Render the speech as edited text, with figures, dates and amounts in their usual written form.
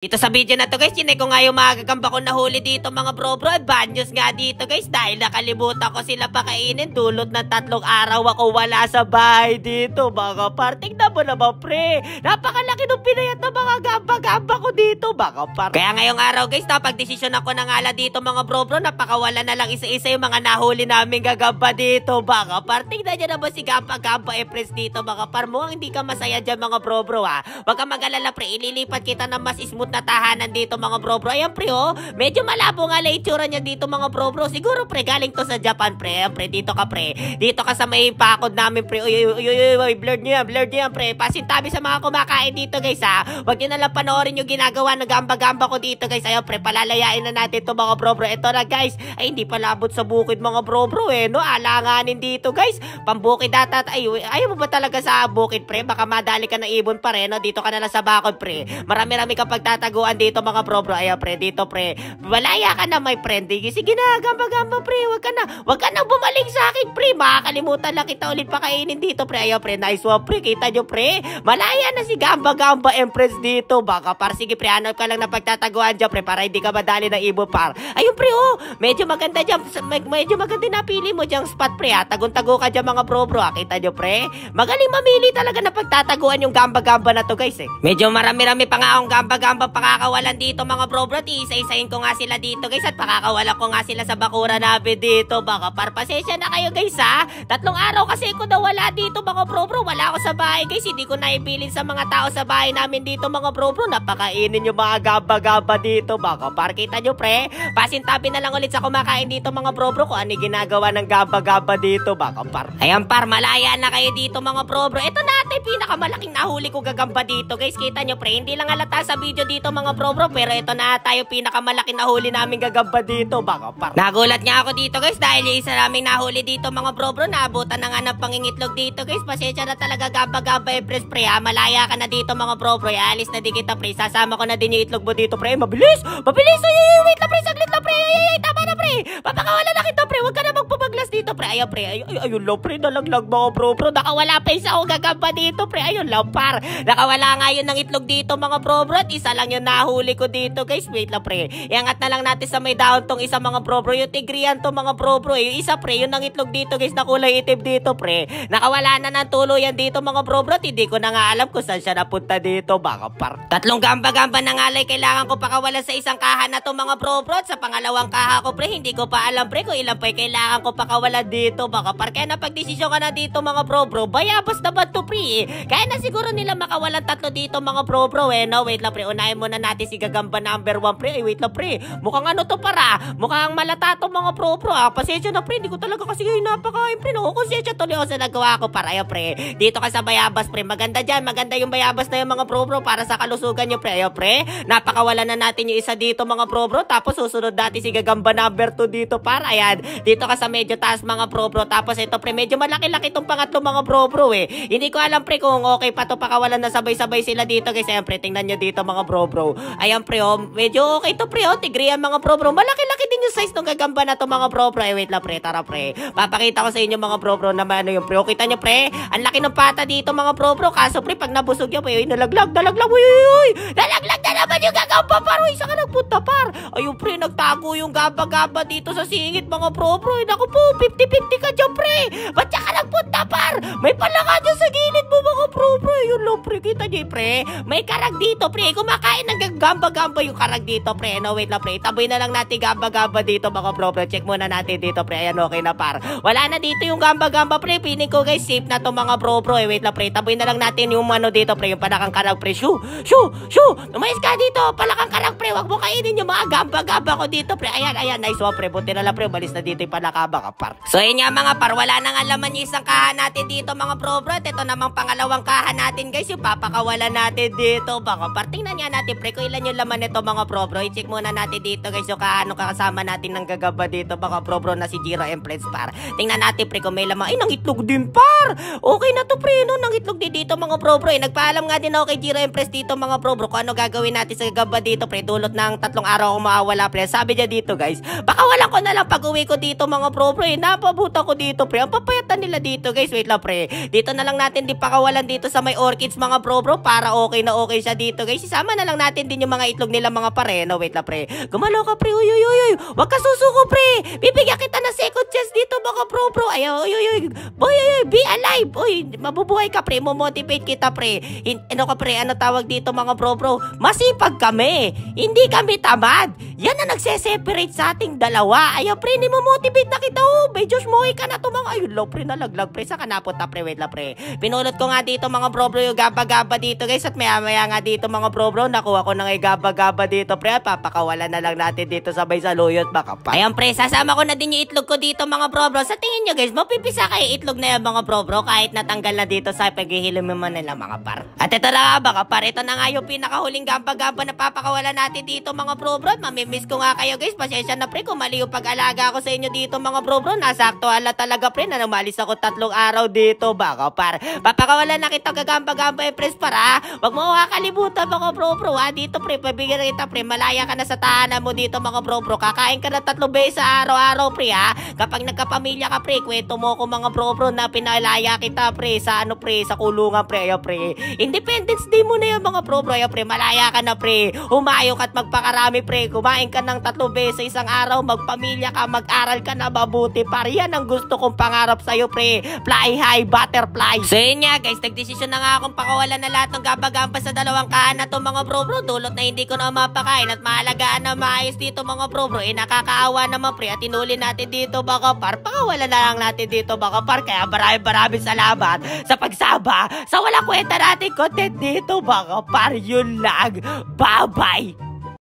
Dito sa video na to guys, yun ko nga yung mga gagamba ko nahuli dito mga bro. Bad news nga dito guys, dahil nakalimutan ko sila pakainin. Dulot ng 3 araw ako wala sa bahay dito mga par. Tingnan mo naman pre, napakalaki nung pinayat ng mga gamba-gamba ko dito mga par. Kaya ngayong araw guys, napag-desisyon ako na ngala dito mga bro. Napakawala na lang isa-isa yung mga nahuli namin gagamba dito mga par. Tingnan nyo naman si gamba-gamba e-press dito mga par. Mukhang hindi ka masaya dyan mga bro ha. Huwag ka mag-alala pre, ililipat kita na mas smooth na tahanan dito mga bro. Ayan pre oh, medyo malabo nga la itsura niya dito mga bro. Siguro pre, galing to sa Japan pre. Ayan pre, dito ka pre. Dito ka sa may pakod namin pre. Uy, blurred niya yan pre. Pasintabi sa mga kumakain dito guys ha. Huwag nyo nalang panoorin yung ginagawa ng gamba-gamba ko dito guys. Ayan pre, palalayain na natin to mga bro. Ito na guys, ay hindi pala abot sa bukid mga bro no. Alanganin dito guys. Pambukid data. Ay, ayaw mo ba talaga sa bukid pre? Baka madali ka ng ibon pa rin no. Dito ka na lang sa bakod pre. Marami-rami ka pagtataguan dito mga bro. Ayan pre, dito pre. Malaya ka na my friend. Sige na, gamba-gamba pre. Huwag ka na bumalik sa akin pre. Makakalimutan lang kita ulit pakainin dito pre. Ayan pre, nice one pre. Kita nyo pre. Malaya na si gamba-gamba empress dito. Baka par, sige pre, hanap ka lang na pagtataguan dyan pre para hindi ka madali ng ibon par. Ayun pre oh, medyo maganda dyan. Medyo maganda napili mo dyan spot pre ha. Tagun-tago ka dyan mga bro. Kita nyo pre. Magaling mamili talaga na pagtataguan yung gamba-gamba na to guys eh. Medyo marami-rami pa nga akong gamba-gamba pakakawalan dito mga bro. Isa-isahin ko nga sila dito guys at pakakawalan ko nga sila sa bakura namin dito. Baka par, pasensya na kayo guys ha. 3 araw kasi ko nawala dito mga bro. Wala ako sa bahay guys. Hindi ko naibilin sa mga tao sa bahay namin dito mga bro. Napakainin yung mga gamba-gamba dito. Baka par, kita nyo pre. Pasintabi na lang ulit sa kumakain dito mga bro kung ano ginagawa ng gamba-gamba dito. Baka par. Ayan par, malaya na kayo dito mga bro. Ito natin pinakamalaking nahuli ko gagamba dito guys. Kita nyo pre, hindi lang halata sa video dito mga bro. Pero ito na tayo pinakamalaking nahuli namin gagamba dito. Baka par. Nagulat nga ako dito guys dahil yung isa naming nahuli dito mga bro. Naabutan na nga ng pangingitlog dito guys. Pasensya na talaga gamba-gamba press pre ha. Malaya ka na dito mga bro. Alis na din kita pre. Sasama ko na din yung itlog mo dito pre. Mabilis! Wait lang pre, saglit lang pre. Tama na pre. Papakawala na kita pre. Huwag ka na magpapaglas dito pre. Ayun pre. Ayun lang pre. Nalaglag mga bro. Nakawala pa isa ako gagamba dito pre. Ayun lang par. Nakawala nga yun ng itlog dito mga bro. At isa lang yung nahuli ko dito guys. Wait lang pre. Iangat na lang natin sa may down tong isa mga bro. Yung tigrian to mga bro. Yung isa pre. Yung nangitlog dito guys na kulay itim dito pre. Nakawala na ng tuluyan dito mga bro. Hindi ko na nga alam kung saan siya napunta dito. Baka par. 3 gamba-gamba na ngalay kailangan ko pakawala sa isang kaha na to mga bro. Sa pangalawang kaha ko pre. Hindi ko pa alam pre kung ilan pa kailangan ko pakawala dito. Baka par. Kaya napagdesisyon ka na dito mga bro. Bayabas na ba to pre? Kaya na siguro nila makawalan 3 dito mga bro. No, wait lang pre. Unahin muna natin si gagamba number 1 pre. Wait lang pre. Mukhang ano to para. Mukhang malata to mga bro. Pasensya na pre. Hindi ko talaga kasi ngayon napakain pre. Konsensya tuloy ako sa nagawa ko para. Ayan pre. Dito ka sa bayabas pre. Maganda dyan. Maganda yung bayabas na yung mga bro para sa kalusugan nyo pre. Ayan pre. Napakawalan na natin yung isa dito mga bro. Tapos susunod natin si gagamba number 2 dito para. Ayan. Dito ka sa medyo taas mga bro. Tapos ito pre. Medyo malaki-laki itong pangatlo mga bro eh. Hindi ko alam pre kung okay pa to pakawalan na sabay-sabay sila dito guys. Ayan pre. Tingnan nyo dito mga bro. Ayan pre oh. Medyo okay to pre oh. Tigriyan mga bro. Malaki-laki din yung size ng gagamba na to mga bro. Wait lang pre. Tara pre. Papakita ko sa inyo mga bro naman ano yung pre. Kita nyo pre. Ang laki ng pata dito mga bro. Kaso pre pag nabusog yan pre. Nalaglag. Nalaglag na naman yung gagamba par. Isa ka nagpunta par. Ayun pre. Nagtago yung gamba-gamba dito sa singit mga bro. Naku po. 50-50 ka dyan pre. Ba't siya ka nagpunta par? May palaka dyan sa gilid mo mga bro. Yun lang pre. Kita nyo pre. May karag dito pre. Kumakain ng gamba-gamba yung karag dito pre. No wait lang pre. Taboy na lang natin gamba-gamba dito mga bro. Check muna natin dito pre. Ayan okay na par. Wala na dito yung gamba-gamba pre. Piling ko guys safe na to mga bro. Wait lang pre. Taboy na lang natin yung ano dito pre. Yung palakang karag pre. Shoo. Umayos ka dito. Palakang karag pre. Wag mo kainin yung mga gamba-gamba ko dito pre. Ayan. Nice one pre. Buti na lang pre. Balis na dito yung palakaba ka par. So yun nga mga par. Wala nang alaman yung isang kaha natin dito mga bro. Ito namang pangalawang kaha natin guys. Yung papakawalan natin dito. Baka par. Tingnan nga natin pre. Kung ilan yung laman nito mga bro. I-check muna natin dito guys. Yung kaha kasama natin ng gagaba dito mga bro na si Jiro and Friends par. Tingnan natin pre kung may lamang. Ay, nangitlog din par. Okay na to pre no, nangitlog din dito mga bro. Nagpaalam nga din ako kay Jiro and Friends dito mga bro kung ano gagawin natin sa gagaba dito pre. Dulot ng 3 araw ako mawawala pre. Sabi niya dito guys, pakawalan ko na lang pag uwi ko dito mga bro. Napabuta ko dito pre. Ang papayatan nila dito guys. Wait lang pre. Dito na lang natin di pakawalan dito sa may orchids mga bro para okay na okay siya dito guys. Isama na lang natin din yung mga itlog nila mga pareno. Wait lang pre. Gumalaw ka pre. Uy. Wag ka susuko pre. Bibigyan kita ng second chance dito mga bro. Ay, uy. Boy, be alive. Uy, mabubuhay ka pre. Mo-motivate kita pre. Ano ka pre? Ano tawag dito mga bro? Masipag kami. Hindi kami tamad. Yan na nagse-separate sa ating dalawa. Ayaw pre, ni mo-motivate na kita. May Diyos mo, ka na to mga. Ayun lo pre, nalaglag pre. Saka napunta pre. Wait lang pre. Pinulot ko nga dito mga bro yung gaba-gaba dito guys. At maya nga dito mga bro nakuha ko ng gaba-gaba dito pre. At papakawalan na lang natin dito sabay sa luyot baka pa. Ayan pre, sasama ko na din yung itlog ko dito mga bro. Sa tingin nyo guys, mapipisa kayo itlog na yan mga bro kahit natanggal na dito sa paghihilim naman nila mga par. At ito na nga baka par, ito na nga yung pinakahuling gaba-gaba na papakawalan natin dito mga bro. Mamimiss ko nga kayo guys. Pasensya na pre kung mali yung pag-alaga ko sa inyo dito mga bro. Nasaktuhan na talaga pre na numalis ako 3 araw dito baka par. Papakawalan na kita gagamba-gamba press para. Wag mo kakalimutan mga bro dito pre, pabigyan kita pre. Malaya ka na sa tahanan mo dito mga bro. Kakain ka na 3 beses sa araw-araw pre ha. Kapag nagkapamilya ka pre, kwento mo ko mga bro na pinalaya kita pre sa ano pre, sa kulungan pre. Ayo pre. Independence Day mo na yan mga bro. Ayo pre, malaya ka na pre. Humayo ka at magpakarami pre. Kumain ka ng 3 beses sa isang araw, magpamilya ka, mag-aral ka na mabuti pare. Yan ang gusto kong pangarap sa'yo pre. Fly high, butterfly. So yun nga guys, nagdesisyon na nga akong pakawalan na lahat ng gaba-gamba sa 2 kaan na to mga bro. Dulot na hindi ko na mapakain at maalagaan na maayos dito mga bro. Nakakaawa naman pre at tinuli natin dito baka par. Pakawalan na lang natin dito baka par. Kaya maraming salamat sa pagsaba sa walang kwenta natin content dito baka par. Yun lang. Bye bye.